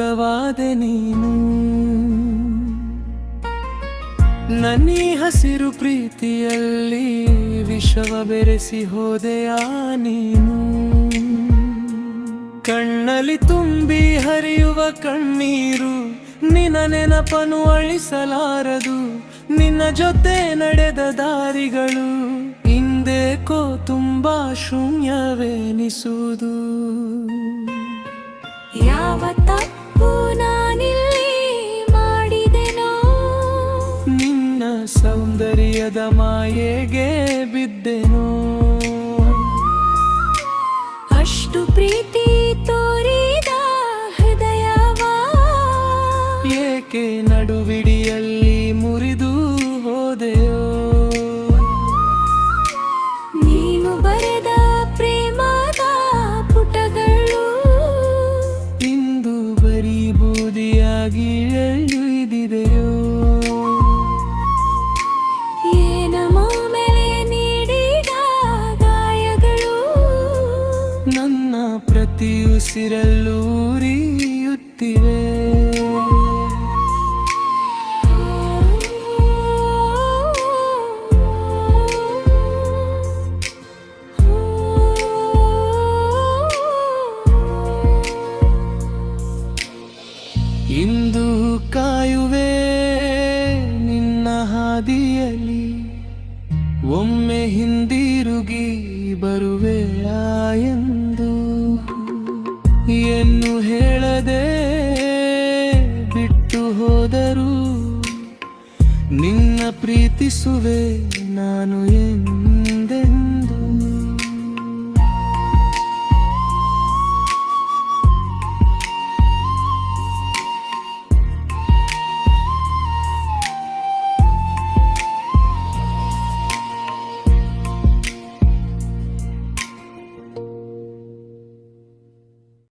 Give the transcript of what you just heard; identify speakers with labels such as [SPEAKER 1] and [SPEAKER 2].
[SPEAKER 1] ದೂರವಾದೆ ನೀನು. ನನ್ನೀ ಹಸಿರು ಪ್ರೀತಿಯಲ್ಲಿ ವಿಷವ ಬೆರೆಸಿ ಹೋದೆಯಾ ನೀನು. ಕಣ್ಣಲ್ಲಿ ತುಂಬಿ ಹರಿಯುವ ಕಣ್ಣೀರು ನಿನ್ನ ನೆನಪನು ಅಳಿಸಲಾರದು. ನಿನ್ನ ಜೊತೆ ನಡೆದ ದಾರಿಗಳು ಇಂದೇಕೋ ತುಂಬಾ ಶೂನ್ಯವೆನಿಸುವುದು.
[SPEAKER 2] ಯಾವ ತಪ್ಪು ನಾನಿಲ್ಲಿ ಮಾಡಿದೆನೋ,
[SPEAKER 1] ನಿನ್ನ ಸೌಂದರ್ಯದ ಮಾಯೆಗೆ ಬಿದ್ದೆನೋ.
[SPEAKER 2] ಅಷ್ಟು ಪ್ರೀತಿ ತೋರಿದ ಹೃದಯವ
[SPEAKER 1] ಏಕೆ ನಡುವಿಡಿಯಲ್ಲಿ ಮುರಿದು ಹೋದೆಯೋ.
[SPEAKER 2] ನೀನು ಬರೆದ ಪ್ರೇಮದ ಪುಟಗಳು
[SPEAKER 1] ಇಂದು ಬರೀ ಬೂದಿಯಾಗಿ ಎಳೆಯುವುದಿದೆಯೋ.
[SPEAKER 2] ಏನಮೋ ಮೇಲೆ ನೀಡಿದ ಗಾಯಗಳು
[SPEAKER 1] ನನ್ನ ಪ್ರತಿ ಉಸಿರಲ್ಲೂ ಉರಿಯುತ್ತಿವೆ. ಇಂದು ಕಾಯುವೆ ನಿನ್ನ ಹಾದಿಯಲ್ಲಿ, ಒಮ್ಮೆ ಹಿಂದಿರುಗಿ ಬರುವೆಯಾ ಎಂದು. ಏನು ಹೇಳದೆ ಬಿಟ್ಟು ಹೋದರು ನಿನ್ನ ಪ್ರೀತಿಸುವೆ ನಾನು ಎಂದು.